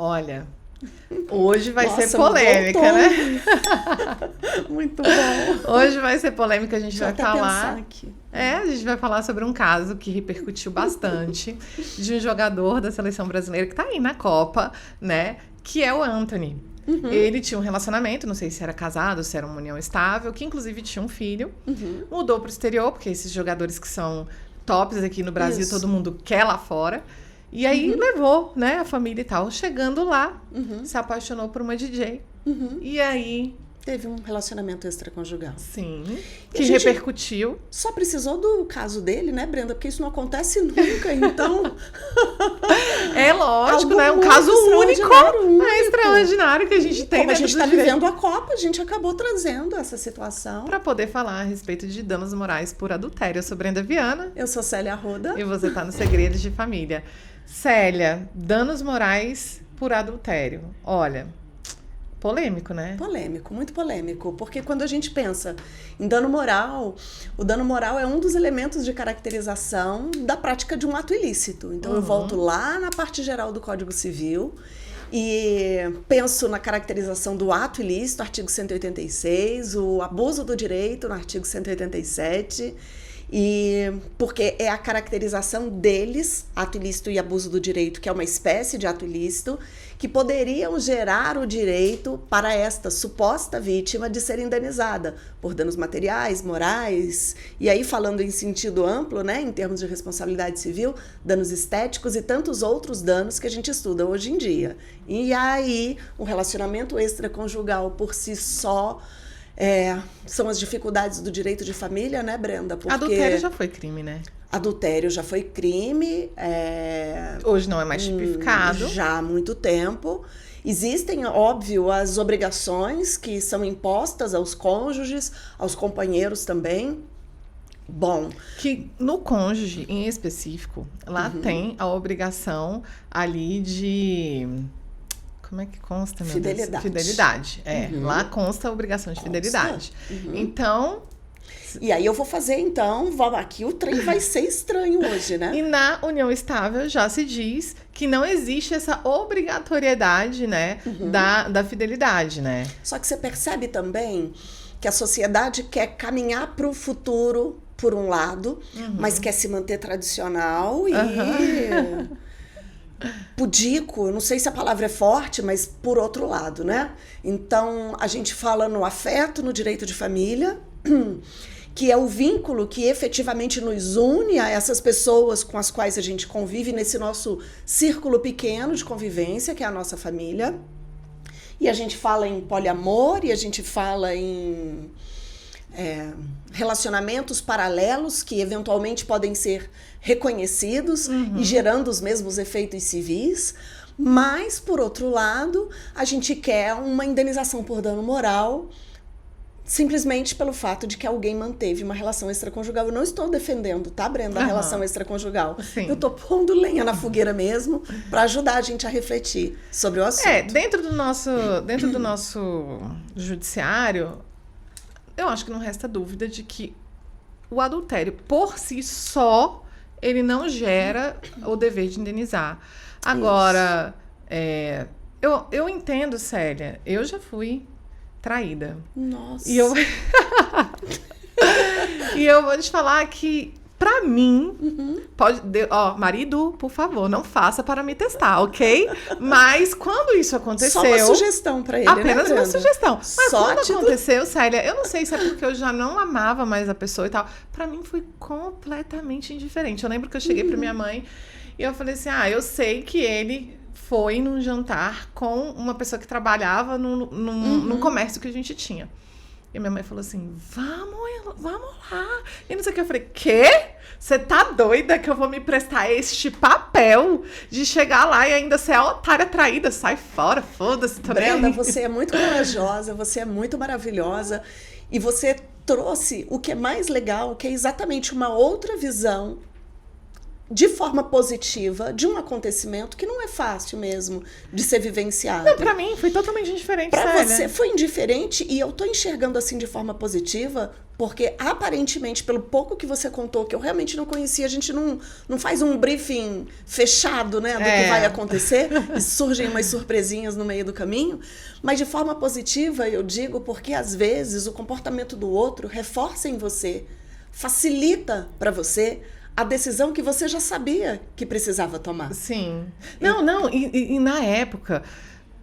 Olha, hoje vai Nossa, ser polêmica, né? Muito bom. Hoje vai ser polêmica, a gente Deixa eu vai até falar. pensar aqui. A gente vai falar sobre um caso que repercutiu bastante de um jogador da seleção brasileira que tá aí na Copa, né? Que é o Antony. Ele tinha um relacionamento, não sei se era casado, se era uma união estável, que inclusive tinha um filho. Mudou pro exterior, porque esses jogadores que são tops aqui no Brasil, Isso. todo mundo quer lá fora. E aí levou, né, a família e tal. Chegando lá, se apaixonou por uma DJ. E aí, Teve um relacionamento extraconjugal. sim, E que a gente- repercutiu. Só precisou do caso dele, né, Brenda? Porque isso não acontece nunca, então... É lógico, Algo né? Um muito caso único. extraordinário, É extraordinário que a gente tem Como a dentro gente do está direito. vivendo a Copa, a gente acabou trazendo essa situação. Para poder falar a respeito de danos morais por adultério. Eu sou Brenda Viana Eu sou Célia Arruda. e você tá no Segredos de Família. Célia, danos morais por adultério. Olha, polêmico, né? Polêmico, muito polêmico, porque quando a gente pensa em dano moral, o dano moral é um dos elementos de caracterização da prática de um ato ilícito. Então eu volto lá na parte geral do Código Civil e penso na caracterização do ato ilícito, artigo 186, o abuso do direito, no artigo 187, e porque é a caracterização deles, ato ilícito e abuso do direito, que é uma espécie de ato ilícito, que poderiam gerar o direito para esta suposta vítima de ser indenizada por danos materiais, morais, e aí falando em sentido amplo, né, em termos de responsabilidade civil, danos estéticos e tantos outros danos que a gente estuda hoje em dia. E aí, um relacionamento extraconjugal por si só são as dificuldades do direito de família, né, Brenda? Porque Adultério já foi crime, né? adultério já foi crime. Hoje não é mais tipificado. Já há muito tempo. Existem, óbvio, as obrigações que são impostas aos cônjuges, aos companheiros também. Bom, Que no cônjuge, em específico, lá tem a obrigação ali de... Como é que consta, meu Deus? Fidelidade. Fidelidade. Lá consta a obrigação de fidelidade. Então, e aí eu vou fazer, então, aqui o trem vai ser estranho hoje, né? e na união estável já se diz que não existe essa obrigatoriedade, né, da fidelidade, né? Só que você percebe também que a sociedade quer caminhar para o futuro, por um lado, mas quer se manter tradicional e pudico, eu não sei se a palavra é forte, mas por outro lado, né? Então, a gente fala no afeto, no direito de família, que é o vínculo que efetivamente nos une a essas pessoas com as quais a gente convive nesse nosso círculo pequeno de convivência, que é a nossa família. E a gente fala em poliamor, e a gente fala em relacionamentos paralelos que eventualmente podem ser reconhecidos e gerando os mesmos efeitos civis. Mas, por outro lado, a gente quer uma indenização por dano moral simplesmente pelo fato de que alguém manteve uma relação extraconjugal. Eu não estou defendendo, tá, Brenda, a relação extraconjugal. Sim. Eu estou pondo lenha na fogueira mesmo para ajudar a gente a refletir sobre o assunto. Dentro do nosso judiciário, eu acho que não resta dúvida de que o adultério, por si só, ele não gera o dever de indenizar. Agora, eu entendo, Célia, eu já fui traída. Nossa. E eu vou te falar que, pra mim, marido, por favor, não faça para me testar, ok? Mas quando isso aconteceu... Só uma sugestão pra ele, apenas né, uma Brenda? sugestão. Mas Só quando título- aconteceu, Célia, eu não sei se é porque eu já não amava mais a pessoa e tal. Pra mim foi completamente indiferente. Eu lembro que eu cheguei pra minha mãe e eu falei assim, eu sei que ele foi num jantar com uma pessoa que trabalhava num comércio que a gente tinha. E minha mãe falou assim, vamos lá. E não sei o que. Eu falei, quê? Você tá doida que eu vou me prestar este papel de chegar lá e ainda ser a otária traída? Sai fora, foda-se. Brenda, você é muito corajosa, você é muito maravilhosa. E você trouxe o que é mais legal, que é exatamente uma outra visão de forma positiva de um acontecimento que não é fácil mesmo de ser vivenciado. Não, pra mim foi totalmente diferente, Pra Célia. você foi indiferente e eu tô enxergando assim de forma positiva, porque aparentemente, pelo pouco que você contou, que eu realmente não conhecia, a gente não faz um briefing fechado, né, do que vai acontecer, e surgem umas surpresinhas no meio do caminho, mas de forma positiva eu digo porque às vezes o comportamento do outro reforça em você, facilita pra você a decisão que você já sabia que precisava tomar. Sim. Não, e na época,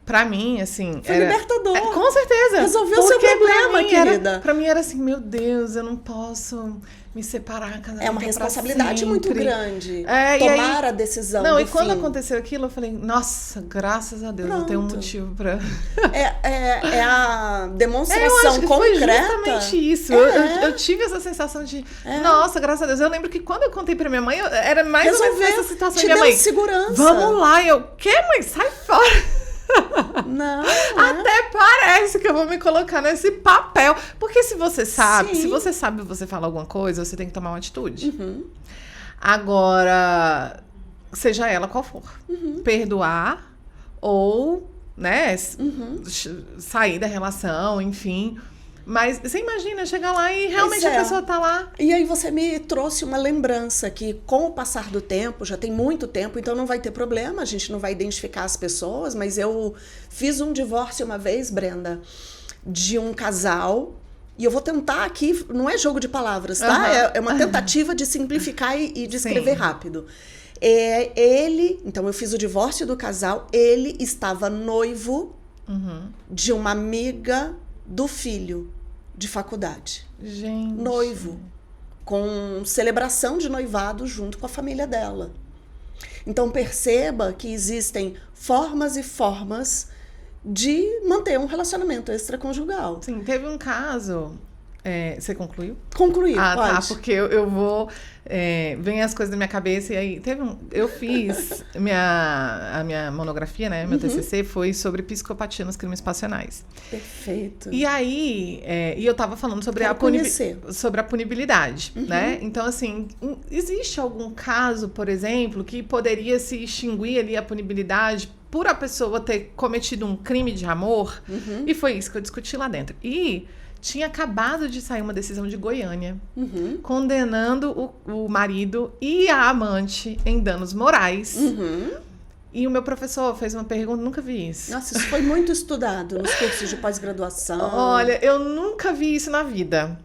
pra mim, assim... Foi libertador. Com certeza. Resolveu o seu problema, querida. Pra mim era assim, meu Deus, eu não posso me separar. É uma responsabilidade muito grande. Tomar a decisão Não, do e quando fim. aconteceu aquilo, eu falei, nossa, graças a Deus, eu tenho um motivo pra... É a demonstração eu acho que concreta. foi justamente isso. Eu tive essa sensação de, nossa, graças a Deus. Eu lembro que quando eu contei pra minha mãe, era mais ou menos essa situação. Te Minha deu mãe, segurança. vamos lá. E eu, que, mãe? Sai fora. Não. Até parece que eu vou me colocar nesse papel. Porque se você sabe, Sim. você fala alguma coisa, você tem que tomar uma atitude. Agora, seja ela qual for. Perdoar ou, né, sair da relação, enfim. Mas você imagina chegar lá e realmente a pessoa tá lá. E aí você me trouxe uma lembrança que com o passar do tempo, já tem muito tempo, então não vai ter problema, a gente não vai identificar as pessoas, mas eu fiz um divórcio uma vez, Brenda, de um casal, e eu vou tentar aqui, não é jogo de palavras, tá? É uma tentativa de simplificar e de escrever rápido. Então eu fiz o divórcio do casal, ele estava noivo de uma amiga do filho de faculdade. Gente. Noivo. Com celebração de noivado junto com a família dela. Então perceba que existem formas e formas de manter um relacionamento extraconjugal. Sim, teve um caso... você concluiu? Concluí, pode. Tá, pode. porque eu vou... vem as coisas na minha cabeça e aí... eu fiz a minha monografia, né? Meu TCC foi sobre psicopatia nos crimes passionais. Perfeito. E aí... e eu tava falando sobre a punibilidade, né? Então, assim... Existe algum caso, por exemplo, que poderia se extinguir ali a punibilidade por a pessoa ter cometido um crime de amor? E foi isso que eu discuti lá dentro. E... tinha acabado de sair uma decisão de Goiânia condenando o marido e a amante em danos morais. E o meu professor fez uma pergunta, nunca vi isso. Nossa, isso foi muito estudado nos cursos de pós-graduação. Olha, eu nunca vi isso na vida.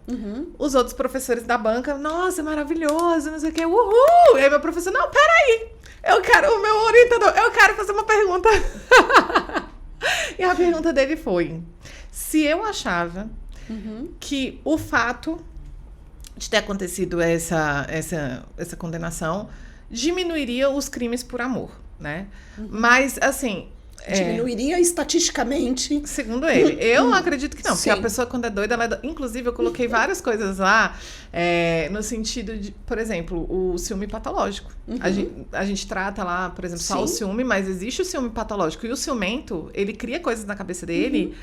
Os outros professores da banca, nossa, maravilhoso, não sei o quê, uhul! E aí meu professor, não, peraí, o meu orientador, eu quero fazer uma pergunta. E a pergunta dele foi, se eu achava que o fato de ter acontecido essa condenação diminuiria os crimes por amor, né? Mas, assim... diminuiria estatisticamente. Segundo ele. Eu acredito que não, porque Sim. a pessoa, quando é doida, ela é... Inclusive, eu coloquei várias coisas lá, no sentido de, por exemplo, o ciúme patológico. A gente trata lá, por exemplo, só o ciúme, mas existe o ciúme patológico. E o ciumento, ele cria coisas na cabeça dele...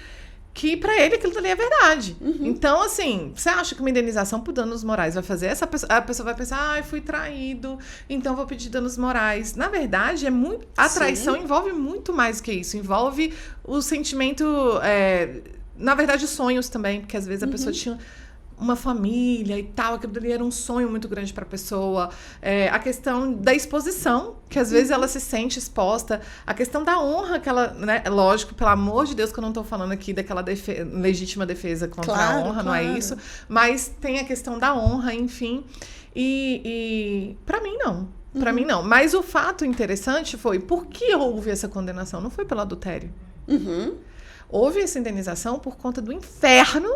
que pra ele aquilo ali é verdade. Então, assim, você acha que uma indenização por danos morais vai fazer? A pessoa vai pensar, ai, fui traído, então vou pedir danos morais. Na verdade, a traição envolve muito mais que isso. Envolve o sentimento, na verdade, sonhos também, porque às vezes a pessoa tinha uma família e tal, aquilo ali era um sonho muito grande para a pessoa. A questão da exposição, que às vezes ela se sente exposta. A questão da honra que ela, né? Lógico, pelo amor de Deus, que eu não estou falando aqui daquela legítima defesa contra a honra, não é isso. Mas tem a questão da honra, enfim. E para mim, não. Para mim, não. Mas o fato interessante foi, por que houve essa condenação? Não foi pelo adultério. Houve essa indenização por conta do inferno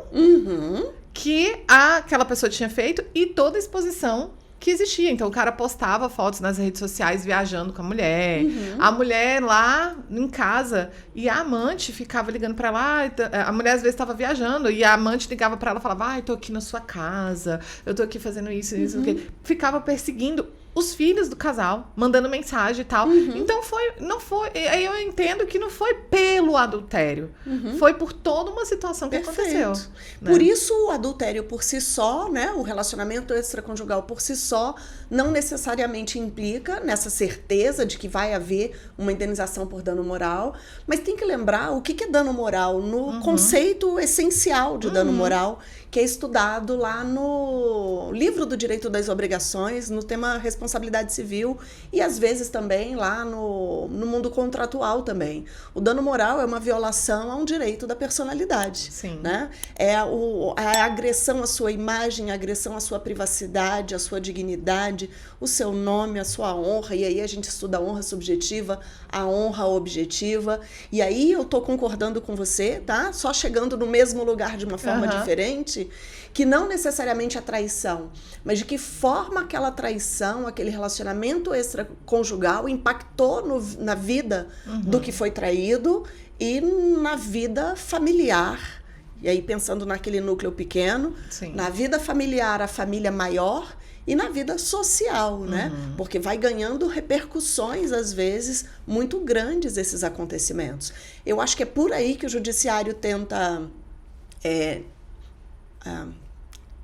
que aquela pessoa tinha feito e toda a exposição que existia. Então, o cara postava fotos nas redes sociais viajando com a mulher. A mulher lá em casa e a amante ficava ligando pra ela. A mulher, às vezes, estava viajando e a amante ligava pra ela e falava, tô aqui na sua casa, eu tô aqui fazendo isso, isso, aquilo. Ficava perseguindo os filhos do casal, mandando mensagem e tal. Então não foi, aí eu entendo que não foi pelo adultério, foi por toda uma situação que aconteceu. Né? Por isso o adultério por si só, né, o relacionamento extraconjugal por si só, não necessariamente implica nessa certeza de que vai haver uma indenização por dano moral, mas tem que lembrar o que é dano moral no conceito essencial de dano moral, que é estudado lá no livro do Direito das Obrigações, no tema responsabilidade civil e às vezes também lá no mundo contratual também. O dano moral é uma violação a um direito da personalidade. Sim. Né? É a agressão à sua imagem, a agressão à sua privacidade, à sua dignidade, o seu nome, a sua honra, e aí a gente estuda a honra subjetiva, a honra objetiva, e aí eu tô concordando com você, tá? Só chegando no mesmo lugar de uma forma diferente, que não necessariamente a traição, mas de que forma aquela traição, aquele relacionamento extraconjugal impactou na vida do que foi traído e na vida familiar. E aí pensando naquele núcleo pequeno, na vida familiar, a família maior, e na vida social, né? Porque vai ganhando repercussões, às vezes, muito grandes esses acontecimentos. Eu acho que é por aí que o judiciário tenta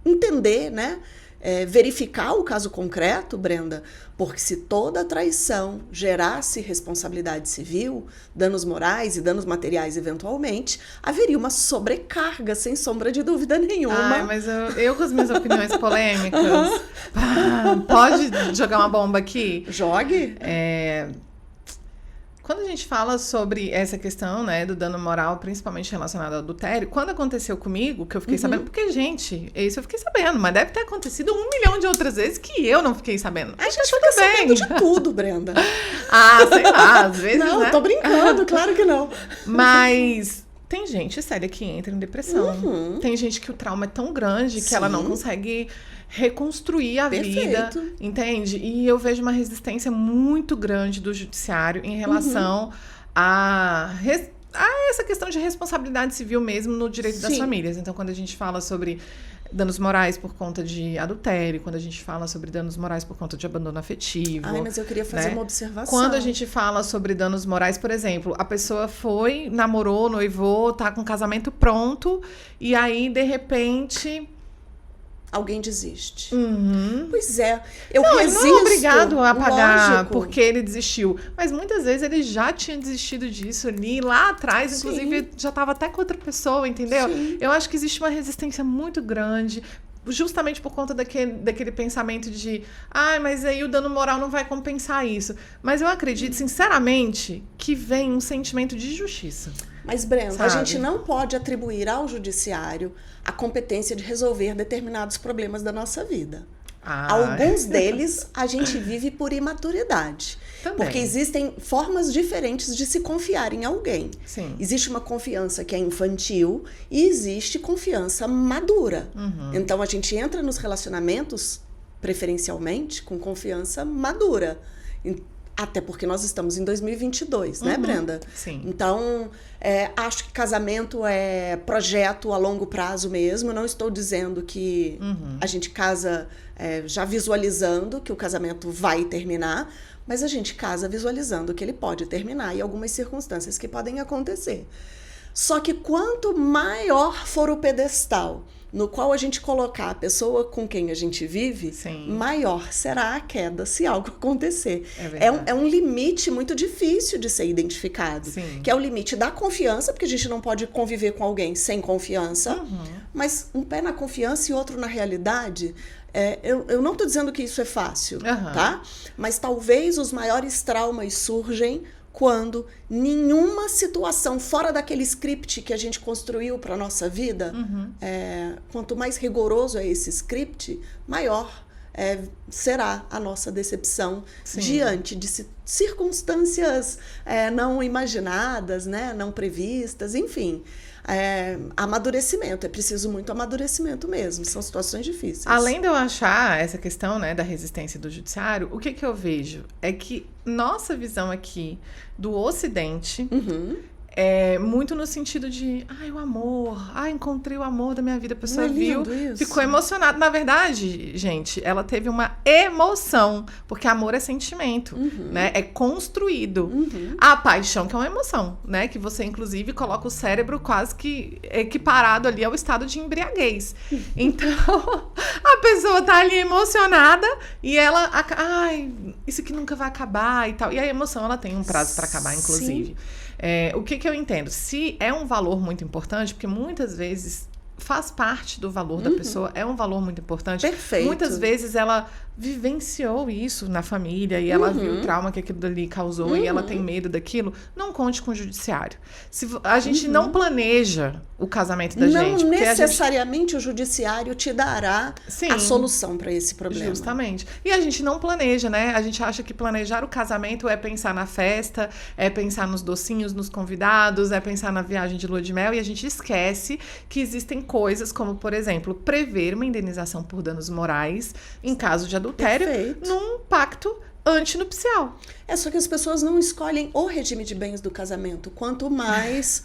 entender, né? Verificar o caso concreto, Brenda, porque se toda traição gerasse responsabilidade civil, danos morais e danos materiais eventualmente, haveria uma sobrecarga, sem sombra de dúvida nenhuma. Ai, mas eu com as minhas opiniões polêmicas, pode jogar uma bomba aqui? Jogue. Quando a gente fala sobre essa questão, né, do dano moral, principalmente relacionado ao adultério, quando aconteceu comigo, que eu fiquei sabendo, porque, gente, isso eu fiquei sabendo, mas deve ter acontecido 1 milhão de outras vezes que eu não fiquei sabendo. A gente fica sabendo de tudo, Brenda. Sei lá, às vezes, não, né? Tô brincando, claro que não. Mas tem gente séria que entra em depressão. Tem gente que o trauma é tão grande que ela não consegue reconstruir a vida, entende? E eu vejo uma resistência muito grande do judiciário em relação a essa questão de responsabilidade civil mesmo no direito das famílias. Então, quando a gente fala sobre danos morais por conta de adultério, quando a gente fala sobre danos morais por conta de abandono afetivo. Mas eu queria fazer uma observação. Quando a gente fala sobre danos morais, por exemplo, a pessoa foi, namorou, noivou, tá com o casamento pronto, e aí, de repente, alguém desiste. Pois é. Ele não é obrigado a pagar, lógico, porque ele desistiu. Mas muitas vezes ele já tinha desistido disso ali, lá atrás, inclusive já estava até com outra pessoa, entendeu? Eu acho que existe uma resistência muito grande, justamente por conta daquele pensamento de mas aí o dano moral não vai compensar isso. Mas eu acredito, sinceramente, que vem um sentimento de justiça. Mas, Brenda, sabe? A gente não pode atribuir ao judiciário a competência de resolver determinados problemas da nossa vida. Alguns deles a gente vive por imaturidade. Também. Porque existem formas diferentes de se confiar em alguém. Sim. Existe uma confiança que é infantil e existe confiança madura. Então a gente entra nos relacionamentos, preferencialmente, com confiança madura. Até porque nós estamos em 2022, né, Brenda? Sim. Então, acho que casamento é projeto a longo prazo mesmo. Não estou dizendo que a gente casa já visualizando que o casamento vai terminar, mas a gente casa visualizando que ele pode terminar e algumas circunstâncias que podem acontecer. Só que quanto maior for o pedestal no qual a gente colocar a pessoa com quem a gente vive, maior será a queda se algo acontecer. É um limite muito difícil de ser identificado, que é o limite da confiança, porque a gente não pode conviver com alguém sem confiança, mas um pé na confiança e outro na realidade. Eu não estou dizendo que isso é fácil, tá? Mas talvez os maiores traumas surgem quando nenhuma situação fora daquele script que a gente construiu para a nossa vida, quanto mais rigoroso é esse script, maior será a nossa decepção diante de circunstâncias não imaginadas, né, não previstas, enfim. Amadurecimento, é preciso muito amadurecimento mesmo, são situações difíceis. Além de eu achar essa questão, né, da resistência do judiciário, o que eu vejo é que nossa visão aqui do Ocidente muito no sentido de, o amor, encontrei o amor da minha vida, a pessoa viu, isso? ficou emocionada. Na verdade, gente, ela teve uma emoção, porque amor é sentimento, né? É construído. A paixão, que é uma emoção, né? Que você, inclusive, coloca o cérebro quase que equiparado ali ao estado de embriaguez. Então, a pessoa tá ali emocionada e ela, isso aqui nunca vai acabar e tal. E a emoção, ela tem um prazo para acabar, inclusive. O que eu entendo? Se é um valor muito importante, porque muitas vezes faz parte do valor da pessoa, é um valor muito importante. Perfeito. Muitas vezes ela vivenciou isso na família e ela viu o trauma que aquilo dali causou e ela tem medo daquilo. Não conte com o judiciário. Se a gente não planeja o casamento da gente... Não necessariamente o judiciário te dará a solução para esse problema. Justamente. E a gente não planeja, né? A gente acha que planejar o casamento é pensar na festa, é pensar nos docinhos, nos convidados, é pensar na viagem de lua de mel, e a gente esquece que existem coisas como, por exemplo, prever uma indenização por danos morais em caso de adultério num pacto antinupcial. Só que as pessoas não escolhem o regime de bens do casamento, quanto mais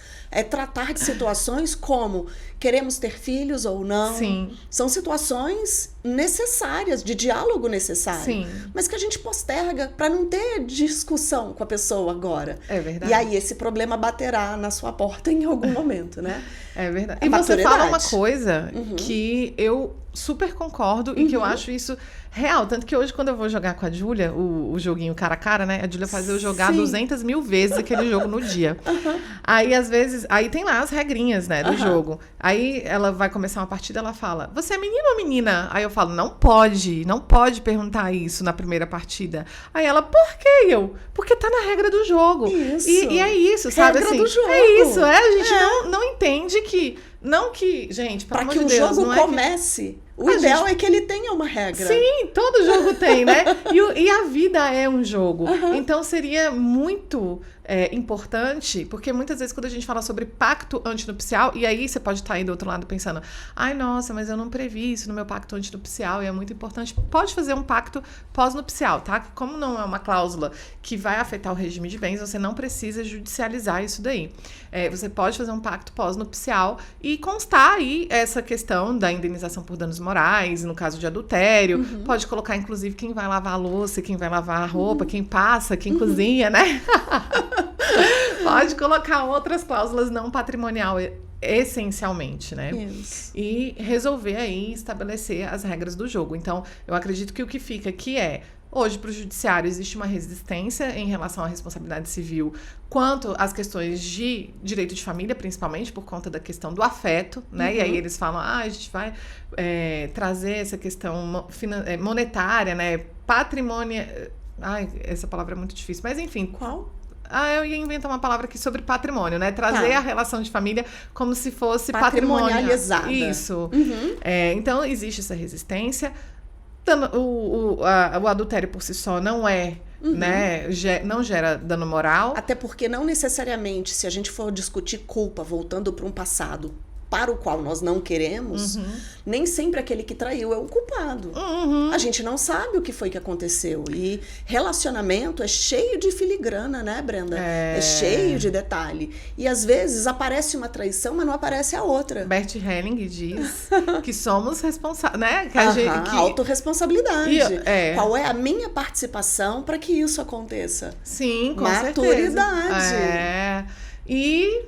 tratar de situações como queremos ter filhos ou não. Sim. São situações necessárias, de diálogo necessário. Sim. Mas que a gente posterga para não ter discussão com a pessoa agora. É verdade. E aí esse problema baterá na sua porta em algum momento, né? É verdade. E você fala uma coisa que eu super concordo e que eu acho isso real. Tanto que hoje, quando eu vou jogar com a Júlia, o joguinho cara a cara, né? A Júlia faz eu jogar 200 mil vezes aquele jogo no dia. Aí, às vezes... Aí tem lá as regrinhas, né? Do jogo. Aí ela vai começar uma partida, ela fala, você é menino ou menina? Aí eu falo, não pode perguntar isso na primeira partida. Aí ela, por que eu? Porque tá na regra do jogo. Isso. E é isso, sabe? Regra assim, do jogo. É isso, a gente não entende que... Não que, gente, pelo amor de Deus, para que o jogo não comece, o ideal é que ele tenha uma regra. Sim, todo jogo tem, né? E a vida é um jogo. Então seria muito importante, porque muitas vezes quando a gente fala sobre pacto antinupcial, e aí você pode estar aí do outro lado pensando, nossa, mas eu não previ isso no meu pacto antinupcial e é muito importante. Pode fazer um pacto pós-nupcial, tá? Como não é uma cláusula que vai afetar o regime de bens, você não precisa judicializar isso daí. Você pode fazer um pacto pós-nupcial e constar aí essa questão da indenização por danos morais, no caso de adultério. Pode colocar, inclusive, quem vai lavar a louça, quem vai lavar a roupa, quem passa, quem cozinha, né? Pode colocar outras cláusulas não patrimonial, essencialmente, né? Isso. E resolver aí, estabelecer as regras do jogo. Então, eu acredito que o que fica aqui hoje, para o judiciário, existe uma resistência em relação à responsabilidade civil quanto às questões de direito de família, principalmente por conta da questão do afeto, né? E aí eles falam, a gente vai trazer essa questão monetária, né? Patrimônio... essa palavra é muito difícil, mas enfim. Qual? Eu ia inventar uma palavra aqui sobre patrimônio, né? Trazer a relação de família como se fosse patrimônio. Patrimonializada. Isso. Então, existe essa resistência. O adultério por si só não né? Não gera dano moral. Até porque não necessariamente, se a gente for discutir culpa, voltando para um passado para o qual nós não queremos, nem sempre aquele que traiu é o culpado. A gente não sabe o que foi que aconteceu. E relacionamento é cheio de filigrana, né, Brenda? É cheio de detalhe. E às vezes aparece uma traição, mas não aparece a outra. Bert Helling diz que somos responsáveis, né? Autorresponsabilidade. Qual é a minha participação para que isso aconteça? Sim, com Maturidade. certeza. E...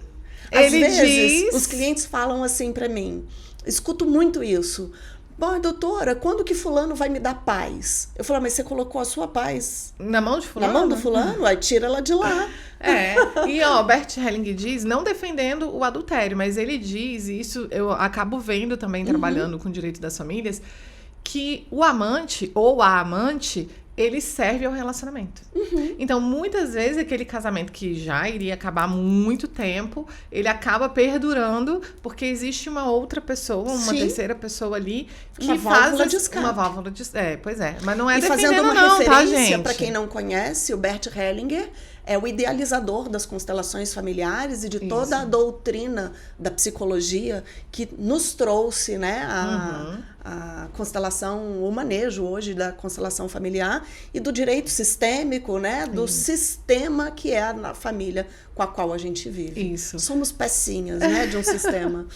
Às vezes, os clientes falam assim pra mim, escuto muito isso. Bom, doutora, quando que fulano vai me dar paz? Eu falo, mas você colocou a sua paz na mão de fulano? Na mão do fulano? Aí tira ela de lá. E Bert Helling diz, não defendendo o adultério, mas ele diz, e isso eu acabo vendo também trabalhando com o direito das famílias, que o amante ou a amante... ele serve ao relacionamento. Então, muitas vezes, aquele casamento que já iria acabar há muito tempo, ele acaba perdurando, porque existe uma outra pessoa, uma terceira pessoa ali, que uma válvula de escape. Uma válvula de... pois é. Mas não é e defendendo fazendo uma não, referência, tá, gente? para quem não conhece, o Bert Hellinger é o idealizador das constelações familiares e de toda a doutrina da psicologia que nos trouxe, né, a constelação, o manejo hoje da constelação familiar e do direito sistêmico, né, do sistema que é a família com a qual a gente vive. Isso. Somos pecinhas, né, de um sistema.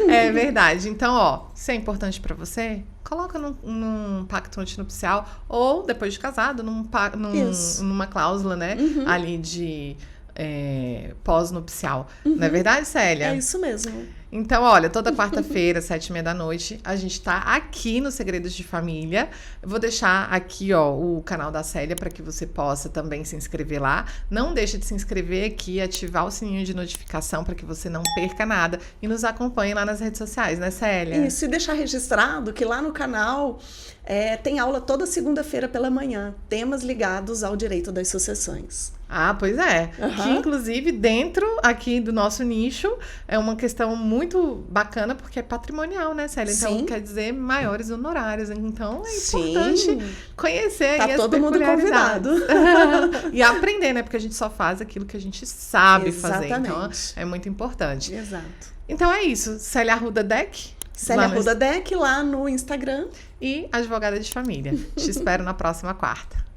É verdade. Então, ó, se é importante pra você, coloca num pacto antinupcial ou, depois de casado, numa cláusula, né, ali de pós-nupcial. Não é verdade, Célia? É isso mesmo. Então, olha, toda quarta-feira, 7h30 a gente tá aqui no Segredos de Família. Eu vou deixar aqui, ó, o canal da Célia para que você possa também se inscrever lá. Não deixe de se inscrever aqui, ativar o sininho de notificação para que você não perca nada. E nos acompanhe lá nas redes sociais, né, Célia? Isso, e deixar registrado que lá no canal tem aula toda segunda-feira pela manhã. Temas ligados ao direito das sucessões. Ah, pois é. Que, inclusive, dentro aqui do nosso nicho, é uma questão muito bacana, porque é patrimonial, né, Célia? Então, Sim. quer dizer maiores honorários. Então, é importante conhecer Tá aí as todo mundo convidado. E aprender, né? Porque a gente só faz aquilo que a gente sabe fazer. Então, Exatamente. é muito importante. Exato. Então, é isso. Célia Arruda Deck. Célia Arruda Deck lá no Instagram. E Advogada de Família. Te espero na próxima quarta.